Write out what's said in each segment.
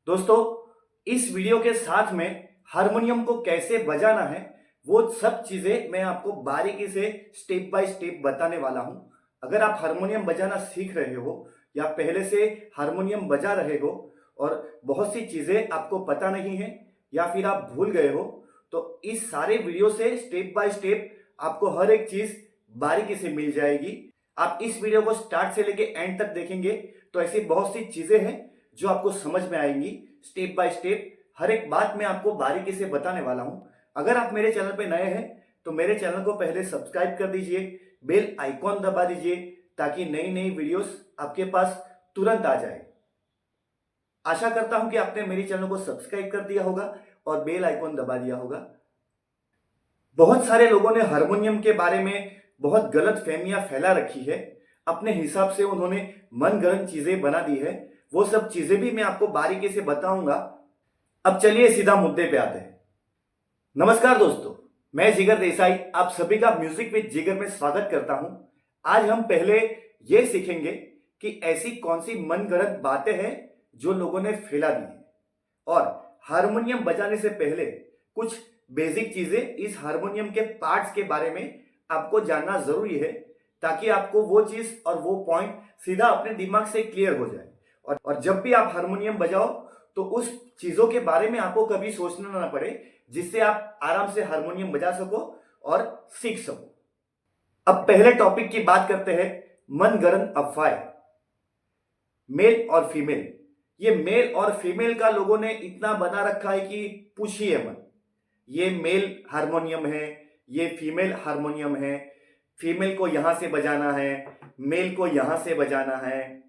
दोस्तों, इस वीडियो के साथ में हारमोनियम को कैसे बजाना है वो सब चीजें मैं आपको बारीकी से स्टेप बाय स्टेप बताने वाला हूं। अगर आप हारमोनियम बजाना सीख रहे हो या पहले से हारमोनियम बजा रहे हो और बहुत सी चीजें आपको पता नहीं है या फिर आप भूल गए हो, तो इस सारे वीडियो से स्टेप बाय स्टेप आपको हर एक चीज बारीकी से मिल जाएगी। आप इस वीडियो को स्टार्ट से लेके एंड तक देखेंगे तो ऐसी बहुत सी चीजें हैं जो आपको समझ में आएंगी। स्टेप बाय स्टेप हर एक बात मैं आपको बारीकी से बताने वाला हूं। अगर आप मेरे चैनल पे नए हैं तो मेरे चैनल को पहले सब्सक्राइब कर दीजिए, बेल आइकॉन दबा दीजिए ताकि नई नई वीडियोस आपके पास तुरंत आ जाए। आशा करता हूं कि आपने मेरे चैनल को सब्सक्राइब कर दिया होगा और बेल आइकॉन दबा दिया होगा। बहुत सारे लोगों ने हारमोनियम के बारे में बहुत गलत फहमियां फैला रखी है। अपने हिसाब से उन्होंने मनगढ़ंत चीजें बना दी है। वो सब चीजें भी मैं आपको बारीकी से बताऊंगा। अब चलिए सीधा मुद्दे पे आते हैं। नमस्कार दोस्तों, मैं जिगर देसाई आप सभी का म्यूजिक विद जिगर में स्वागत करता हूं। आज हम पहले ये सीखेंगे कि ऐसी कौन सी मनगढ़ंत बातें हैं जो लोगों ने फैला दी है, और हारमोनियम बजाने से पहले कुछ बेसिक चीजें इस हारमोनियम के पार्ट्स के बारे में आपको जानना जरूरी है ताकि आपको वो चीज और वो पॉइंट सीधा अपने दिमाग से क्लियर हो जाए। और जब भी आप हारमोनियम बजाओ तो उस चीजों के बारे में आपको कभी सोचना ना पड़े, जिससे आप आराम से हारमोनियम बजा सको और सीख सको। अब पहले टॉपिक की बात करते हैं, मनगढ़ंत अफवाहें। मेल और फीमेल, ये मेल और फीमेल का लोगों ने इतना बना रखा है कि पूछिए मत। ये मेल हारमोनियम है, ये फीमेल हारमोनियम है, फीमेल को यहां से बजाना है, मेल को यहां से बजाना है।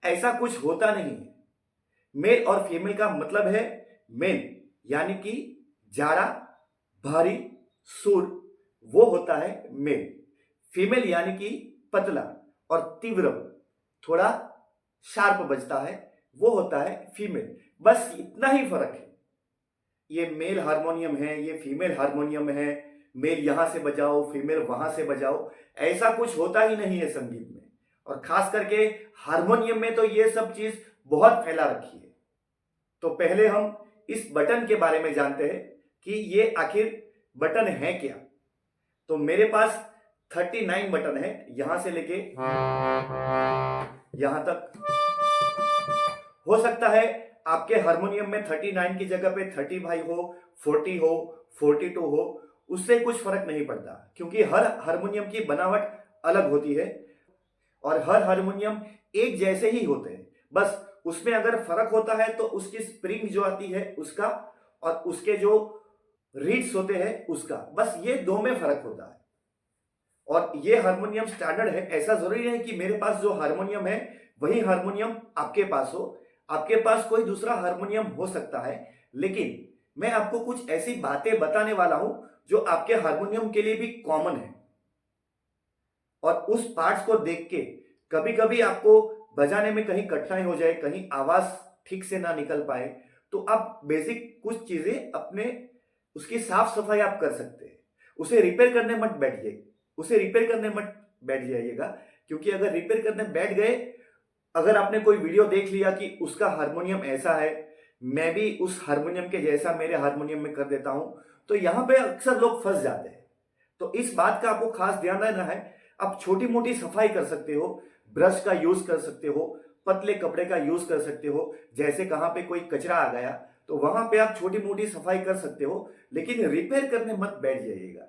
ऐसा कुछ होता नहीं है। मेल और फीमेल का मतलब है, मेल यानी कि जाड़ा, भारी, सुर, वो होता है मेल। फीमेल यानी कि पतला और तीव्र, थोड़ा शार्प बजता है, वो होता है फीमेल। बस इतना ही फर्क है। ये मेल हारमोनियम है, ये फीमेल हारमोनियम है, मेल यहां से बजाओ, फीमेल वहां से बजाओ, ऐसा कुछ होता ही नहीं है संगीत में। और खास करके हारमोनियम में तो ये सब चीज बहुत फैला रखी है। तो पहले हम इस बटन के बारे में जानते हैं कि ये आखिर बटन है क्या। तो मेरे पास 39 बटन है, यहां से लेके यहां तक। हो सकता है आपके हारमोनियम में 39 की जगह पे 35 हो, 40 हो, 42 हो, उससे कुछ फर्क नहीं पड़ता, क्योंकि हर हारमोनियम की बनावट अलग होती है और हर हारमोनियम एक जैसे ही होते हैं। बस उसमें अगर फर्क होता है तो उसकी स्प्रिंग जो आती है उसका, और उसके जो रीड्स होते हैं उसका, बस ये दो में फर्क होता है। और ये हारमोनियम स्टैंडर्ड है, ऐसा जरूरी नहीं कि मेरे पास जो हारमोनियम है वही हारमोनियम आपके पास हो। आपके पास कोई दूसरा हारमोनियम हो सकता है, लेकिन मैं आपको कुछ ऐसी बातें बताने वाला हूं जो आपके हारमोनियम के लिए भी कॉमन है। और उस पार्ट्स को देख के कभी कभी आपको बजाने में कहीं कठिनाई हो जाए, कहीं आवाज ठीक से ना निकल पाए, तो आप बेसिक कुछ चीजें अपने उसकी साफ सफाई आप कर सकते हैं। उसे रिपेयर करने मत बैठिए, उसे रिपेयर करने मत बैठ जाइएगा, क्योंकि अगर रिपेयर करने बैठ गए, अगर आपने कोई वीडियो देख लिया कि उसका हारमोनियम ऐसा है, मैं भी उस हारमोनियम के जैसा मेरे हारमोनियम में कर देता हूं, तो यहां पे अक्सर लोग फंस जाते हैं। तो इस बात का आपको खास ध्यान रखना है। आप छोटी मोटी सफाई कर सकते हो, ब्रश का यूज कर सकते हो, पतले कपड़े का यूज कर सकते हो। जैसे कहां पे कोई कचरा आ गया तो वहां पे आप छोटी मोटी सफाई कर सकते हो, लेकिन रिपेयर करने मत बैठ जाइएगा,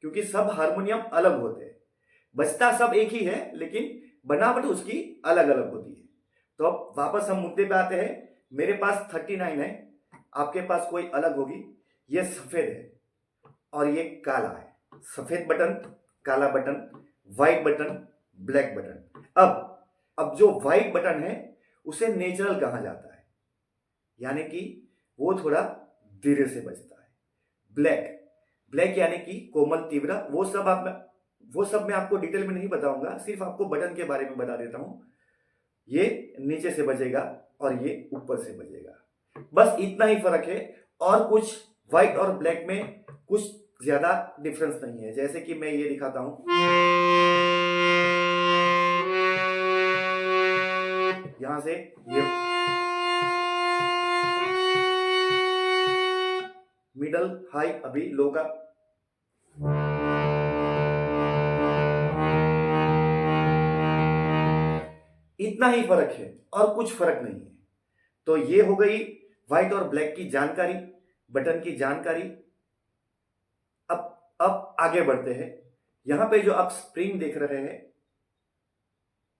क्योंकि सब हारमोनियम अलग होते हैं। बजता सब एक ही है, लेकिन बनावट उसकी अलग अलग होती है। तो अब वापस हम मुद्दे पे आते हैं। मेरे पास 39 है, आपके पास कोई अलग होगी। ये सफेद है और ये काला है। सफेद बटन, काला button, white button, black button. अब जो व्हाइट बटन है उसे नेचुरल कहा जाता है, यानी कि वो थोड़ा धीरे से बजता है। ब्लैक, ब्लैक यानी कि कोमल, तीव्र, वो सब मैं आपको डिटेल में नहीं बताऊंगा, सिर्फ आपको बटन के बारे में बता देता हूं। ये नीचे से बजेगा और ये ऊपर से बजेगा, बस इतना ही फर्क है। और कुछ व्हाइट और ब्लैक में कुछ ज्यादा डिफरेंस नहीं है। जैसे कि मैं ये दिखाता हूं, यहां से ये, मिडल, हाई, अभी लो का। इतना ही फर्क है और कुछ फर्क नहीं है। तो ये हो गई व्हाइट और ब्लैक की जानकारी, बटन की जानकारी। अब आगे बढ़ते हैं। यहां पे जो आप स्प्रिंग देख रहे हैं,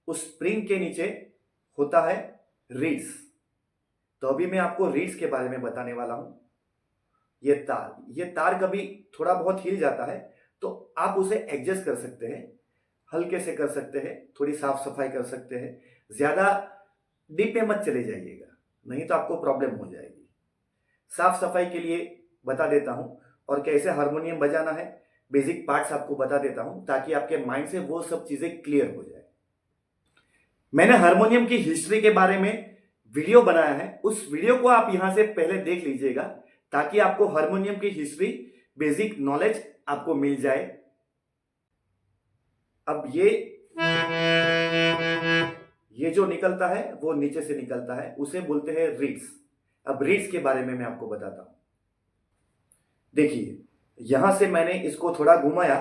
उस स्प्रिंग के नीचे होता है रीड्स। तो अभी मैं आपको रीड्स के बारे में बताने वाला हूं। ये तार कभी थोड़ा बहुत हिल जाता है, तो आप उसे एडजस्ट कर सकते हैं, हल्के से कर सकते हैं, थोड़ी साफ सफाई कर सकते हैं। ज्यादा डीप में मत चले जाइएगा, नहीं तो आपको प्रॉब्लम हो जाएगी। साफ सफाई के लिए बता देता हूं, और कैसे हारमोनियम बजाना है, बेसिक पार्ट्स आपको बता देता हूं, ताकि आपके माइंड से वो सब चीजें क्लियर हो जाए। मैंने हारमोनियम की हिस्ट्री के बारे में वीडियो बनाया है, उस वीडियो को आप यहां से पहले देख लीजिएगा, ताकि आपको हारमोनियम की हिस्ट्री, बेसिक नॉलेज आपको मिल जाए। अब ये जो निकलता है वो नीचे से निकलता है, उसे बोलते हैं रीड्स। अब रीड्स के बारे में मैं आपको बताता हूं। देखिए, यहां से मैंने इसको थोड़ा घुमाया।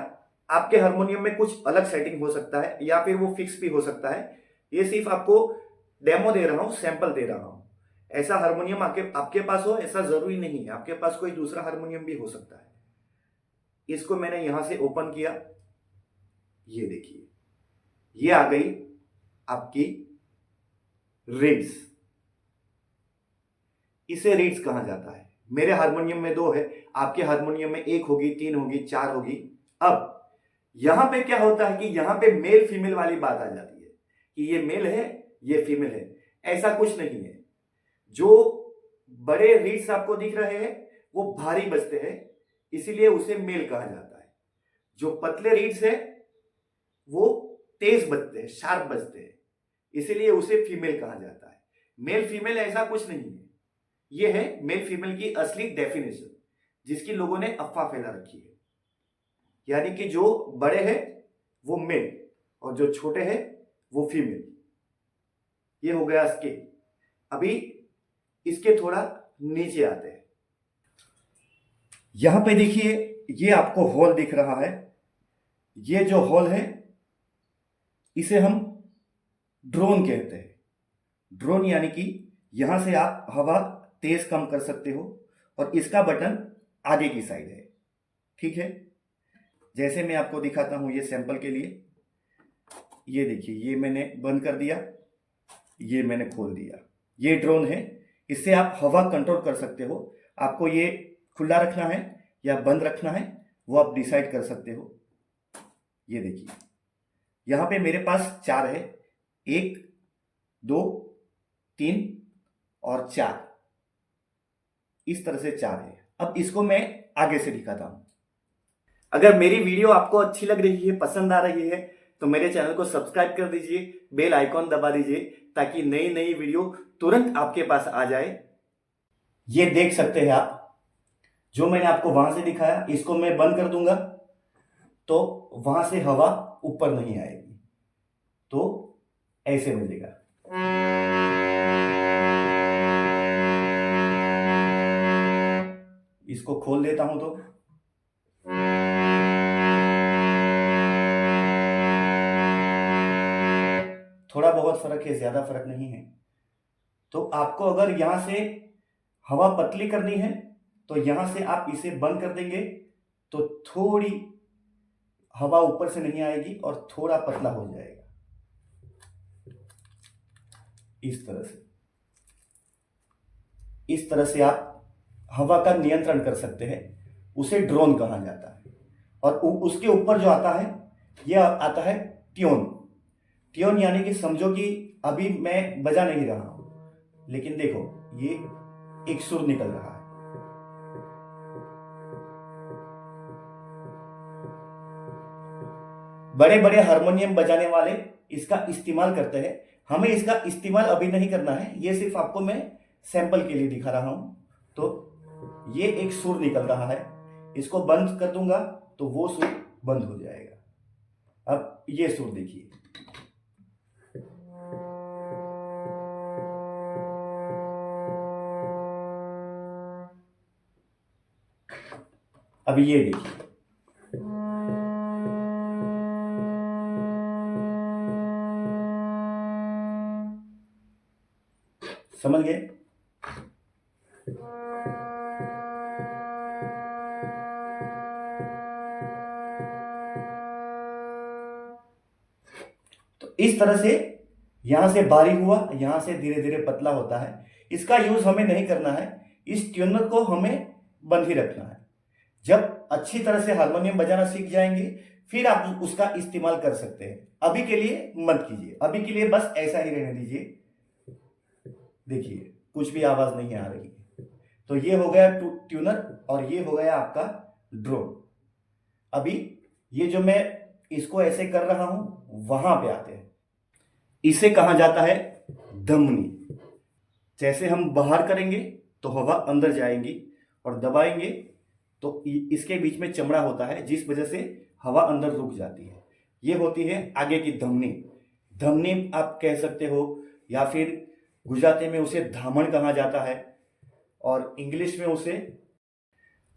आपके हारमोनियम में कुछ अलग सेटिंग हो सकता है, या फिर वो फिक्स भी हो सकता है। ये सिर्फ आपको डेमो दे रहा हूं, सैंपल दे रहा हूं। ऐसा हारमोनियम आपके पास हो ऐसा जरूरी नहीं है, आपके पास कोई दूसरा हारमोनियम भी हो सकता है। इसको मैंने यहां से ओपन किया, ये देखिए, ये आ गई आपकी रीड्स। इसे रीड्स कहा जाता है। मेरे हारमोनियम में 2 है, आपके हारमोनियम में 1 होगी, 3 होगी, 4 होगी। अब यहां पे क्या होता है कि यहां पे मेल फीमेल वाली बात आ जाती है कि ये मेल है, ये फीमेल है। ऐसा कुछ नहीं है। जो बड़े रीड्स आपको दिख रहे हैं वो भारी बजते हैं, इसीलिए उसे मेल कहा जाता है। जो पतले रीड्स है वो तेज बजते हैं, शार्प बजते हैं, इसीलिए उसे फीमेल कहा जाता है। मेल फीमेल ऐसा कुछ नहीं है। ये है मेल फीमेल की असली डेफिनेशन, जिसकी लोगों ने अफवाह फैला रखी है। यानी कि जो बड़े हैं वो मेल और जो छोटे हैं वो फीमेल। ये हो गया स्केल। अभी इसके थोड़ा नीचे आते हैं। यहां पे देखिए, ये आपको हॉल दिख रहा है। ये जो हॉल है इसे हम ड्रोन कहते हैं। ड्रोन यानी कि यहां से आप हवा तेज कम कर सकते हो, और इसका बटन आगे की साइड है। ठीक है, जैसे मैं आपको दिखाता हूं ये सैंपल के लिए। ये देखिए, ये मैंने बंद कर दिया, ये मैंने खोल दिया। ये ड्रोन है, इससे आप हवा कंट्रोल कर सकते हो। आपको ये खुला रखना है या बंद रखना है, वो आप डिसाइड कर सकते हो। ये देखिए, यहां पे मेरे पास 4 है, 1, 2, 3 और 4। इस तरह से 4 है। अब इसको मैं आगे से दिखाता हूं। अगर मेरी वीडियो आपको अच्छी लग रही है, पसंद आ रही है, तो मेरे चैनल को सब्सक्राइब कर दीजिए, बेल आइकॉन दबा दीजिए, ताकि नई नई वीडियो तुरंत आपके पास आ जाए। ये देख सकते हैं आप, जो मैंने आपको वहां से दिखाया, इसको मैं बंद कर दूंगा तो वहां से हवा ऊपर नहीं आएगी, तो ऐसे बजेगा। इसको खोल देता हूं तो थोड़ा बहुत फर्क है, ज्यादा फर्क नहीं है। तो आपको अगर यहां से हवा पतली करनी है तो यहां से आप इसे बंद कर देंगे, तो थोड़ी हवा ऊपर से नहीं आएगी और थोड़ा पतला हो जाएगा। इस तरह से आप हवा का नियंत्रण कर सकते हैं। उसे ड्रोन कहा जाता है। और उसके ऊपर जो आता है, यह आता है ट्यून। ट्यून यानी कि समझो कि अभी मैं बजा नहीं रहा हूं, लेकिन देखो ये एक सुर निकल रहा है। बड़े बड़े हारमोनियम बजाने वाले इसका इस्तेमाल करते हैं। हमें इसका इस्तेमाल अभी नहीं करना है, ये सिर्फ आपको मैं सैंपल के लिए दिखा रहा हूं। तो ये एक सुर निकल रहा है, इसको बंद कर दूंगा तो वो सुर बंद हो जाएगा। अब ये सुर देखिए, अभी ये देखिए, समझ गए? तो इस तरह से यहां से बारीक हुआ, यहां से धीरे धीरे पतला होता है। इसका यूज हमें नहीं करना है, इस ट्यूनर को हमें बंद ही रखना है। जब अच्छी तरह से हारमोनियम बजाना सीख जाएंगे फिर आप उसका इस्तेमाल कर सकते हैं। अभी के लिए मत कीजिए, अभी के लिए बस ऐसा ही रहने दीजिए। देखिए कुछ भी आवाज नहीं आ रही है। तो ये हो गया ट्यूनर और ये हो गया आपका ड्रोन। अभी ये जो मैं इसको ऐसे कर रहा हूं वहां पे आते हैं। इसे कहा जाता है धमनी। जैसे हम बाहर करेंगे तो हवा अंदर जाएंगी और दबाएंगे तो इसके बीच में चमड़ा होता है जिस वजह से हवा अंदर रुक जाती है। ये होती है आगे की धमनी। धमनी आप कह सकते हो या फिर गुजराती में उसे धामण कहा जाता है और इंग्लिश में उसे,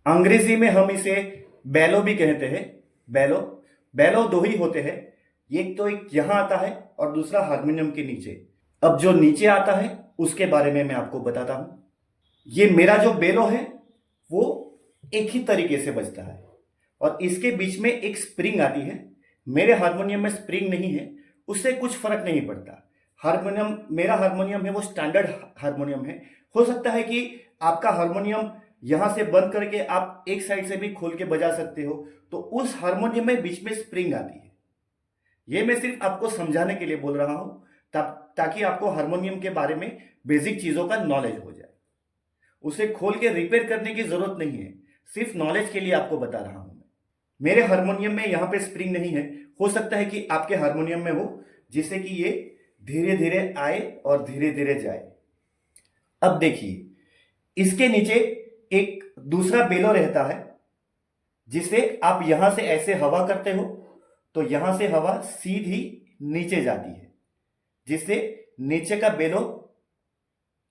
अंग्रेजी में हम इसे बैलो भी कहते हैं। बैलो बैलो दो ही होते हैं, एक तो एक यहां आता है और दूसरा हारमोनियम के नीचे। अब जो नीचे आता है उसके बारे में मैं आपको बताता हूं। ये मेरा जो बेलो है वो एक ही तरीके से बजता है और इसके बीच में एक स्प्रिंग आती है। मेरे हारमोनियम में स्प्रिंग नहीं है, उससे कुछ फर्क नहीं पड़ता। हारमोनियम, मेरा हारमोनियम है वो स्टैंडर्ड हारमोनियम है। हो सकता है कि आपका हारमोनियम यहां से बंद करके आप एक साइड से भी खोल के बजा सकते हो, तो उस हारमोनियम में बीच में स्प्रिंग आती है। ये मैं सिर्फ आपको समझाने के लिए बोल रहा हूं ताकि आपको हारमोनियम के बारे में बेसिक चीजों का नॉलेज हो जाए। उसे खोल के रिपेयर करने की जरूरत नहीं है, सिर्फ नॉलेज के लिए आपको बता रहा हूं मैं। मेरे हारमोनियम में यहां पे स्प्रिंग नहीं है, हो सकता है कि आपके हारमोनियम में हो, जिससे कि ये धीरे धीरे आए और धीरे धीरे जाए। अब देखिए, इसके नीचे एक दूसरा बेलो रहता है जिसे आप यहां से ऐसे हवा करते हो तो यहां से हवा सीधी नीचे जाती है, जिससे नीचे का बेलो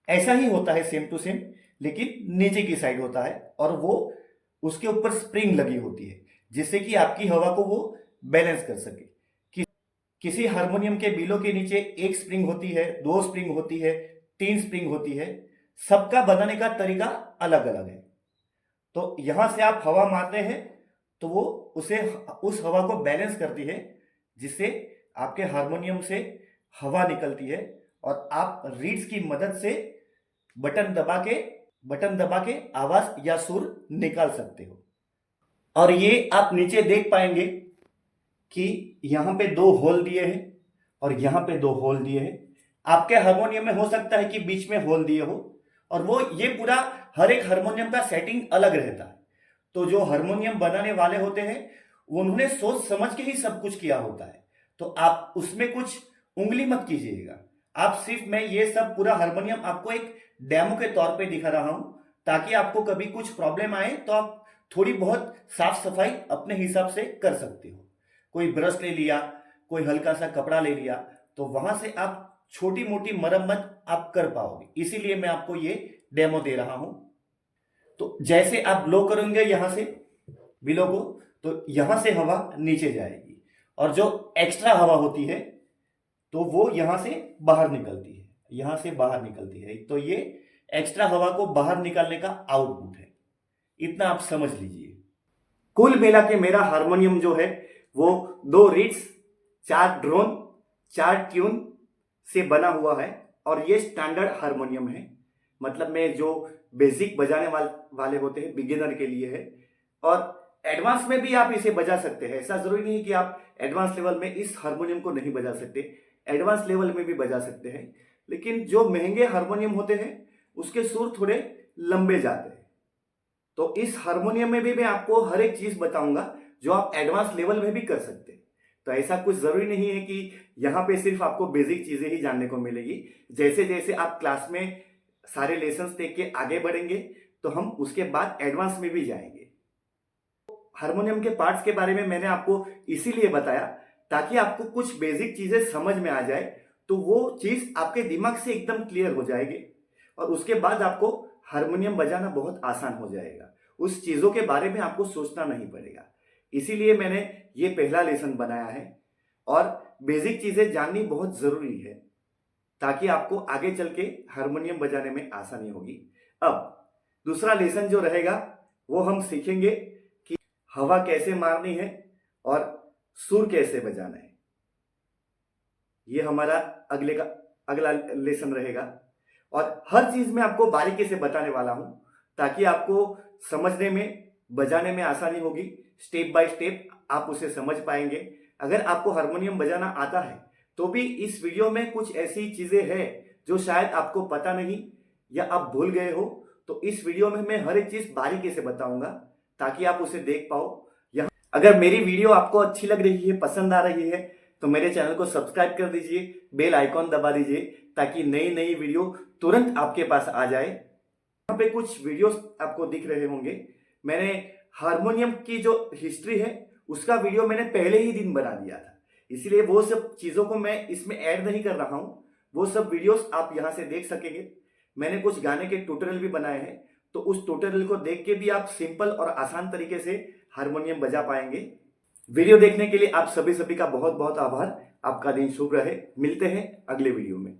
ऐसा ही होता है सेम टू सेम, लेकिन नीचे की साइड होता है और वो उसके ऊपर स्प्रिंग लगी होती है जिससे कि आपकी हवा को वो बैलेंस कर सके। किसी हारमोनियम के बिलो के नीचे एक स्प्रिंग होती है, दो स्प्रिंग होती है, तीन स्प्रिंग होती है। सबका बनाने का तरीका अलग अलग है। तो यहां से आप हवा मारते हैं तो वो उस हवा को बैलेंस करती है, जिससे आपके हारमोनियम से हवा निकलती है और आप रीड्स की मदद से बटन दबा के आवाज या सुर निकाल सकते हो। और ये आप नीचे देख पाएंगे कि यहां पे दो होल दिए हैं और यहां पे दो होल दिए हैं। आपके हारमोनियम में हो सकता है कि बीच में होल दिए हो, और वो ये पूरा हर एक हारमोनियम का सेटिंग अलग रहता है। तो जो हारमोनियम बनाने वाले होते हैं उन्होंने सोच समझ के ही सब कुछ किया होता है, तो आप उसमें कुछ उंगली मत कीजिएगा। आप सिर्फ, मैं ये सब पूरा हारमोनियम आपको एक डेमो के तौर पे दिखा रहा हूं ताकि आपको कभी कुछ प्रॉब्लम आए तो आप थोड़ी बहुत साफ सफाई अपने हिसाब से कर सकते हो। कोई ब्रश ले लिया, कोई हल्का सा कपड़ा ले लिया, तो वहां से आप छोटी मोटी मरम्मत आप कर पाओगे। इसीलिए मैं आपको ये डेमो दे रहा हूं। तो जैसे आप ब्लो करेंगे यहां से बिलो को, तो यहां से हवा नीचे जाएगी और जो एक्स्ट्रा हवा होती है तो वो यहां से बाहर निकलती है, यहां से बाहर निकलती है। तो ये एक्स्ट्रा हवा को बाहर निकालने का आउटपुट है। इतना आप समझ लीजिए। कुल मिला के मेरा हारमोनियम जो है वो 2 रीड्स, 4 ड्रोन, 4 ट्यून से बना हुआ है और ये स्टैंडर्ड हारमोनियम है। मतलब में जो बेसिक बजाने वाले होते हैं बिगिनर के लिए है, और एडवांस में भी आप इसे बजा सकते हैं। ऐसा जरूरी नहीं कि आप एडवांस लेवल में इस हारमोनियम को नहीं बजा सकते, एडवांस लेवल में भी बजा सकते हैं। लेकिन जो महंगे हारमोनियम होते हैं उसके सुर थोड़े लंबे जाते हैं। तो इस हारमोनियम में भी मैं आपको हर एक चीज बताऊंगा जो आप एडवांस लेवल में भी कर सकते हैं। तो ऐसा कुछ जरूरी नहीं है कि यहाँ पे सिर्फ आपको बेसिक चीजें ही जानने को मिलेगी। जैसे जैसे आप क्लास में सारे लेसन्स देख के आगे बढ़ेंगे तो हम उसके बाद एडवांस में भी जाएंगे। हारमोनियम के पार्ट्स के बारे में मैंने आपको इसीलिए बताया ताकि आपको कुछ बेसिक चीजें समझ में आ जाए, तो वो चीज आपके दिमाग से एकदम क्लियर हो जाएगी और उसके बाद आपको हारमोनियम बजाना बहुत आसान हो जाएगा। उस चीज़ों के बारे में आपको सोचना नहीं पड़ेगा। इसीलिए मैंने ये पहला लेसन बनाया है और बेसिक चीज़ें जाननी बहुत ज़रूरी है ताकि आपको आगे चल के हारमोनियम बजाने में आसानी होगी। अब दूसरा लेसन जो रहेगा वो हम सीखेंगे कि हवा कैसे मारनी है और सुर कैसे बजाना है। ये हमारा अगला लेसन रहेगा और हर चीज में आपको बारीकी से बताने वाला हूं ताकि आपको समझने में बजाने में आसानी होगी। स्टेप बाय स्टेप आप उसे समझ पाएंगे। अगर आपको हारमोनियम बजाना आता है तो भी इस वीडियो में कुछ ऐसी चीजें हैं जो शायद आपको पता नहीं या आप भूल गए हो, तो इस वीडियो में मैं हर एक चीज बारीकी से बताऊंगा ताकि आप उसे देख पाओ। या अगर मेरी वीडियो आपको अच्छी लग रही है, पसंद आ रही है, तो मेरे चैनल को सब्सक्राइब कर दीजिए, बेल आइकॉन दबा दीजिए ताकि नई नई वीडियो तुरंत आपके पास आ जाए। यहाँ पे कुछ वीडियोस आपको दिख रहे होंगे। मैंने हारमोनियम की जो हिस्ट्री है उसका वीडियो मैंने पहले ही दिन बना दिया था, इसलिए वो सब चीजों को मैं इसमें ऐड नहीं कर रहा हूं। वो सब वीडियोस आप यहां से देख सकेंगे। मैंने कुछ गाने के ट्यूटोरियल भी बनाए हैं, तो उस ट्यूटोरियल को देख के भी आप सिंपल और आसान तरीके से हारमोनियम बजा पाएंगे। वीडियो देखने के लिए आप सभी का बहुत बहुत आभार। आपका दिन शुभ रहे। मिलते हैं अगले वीडियो में।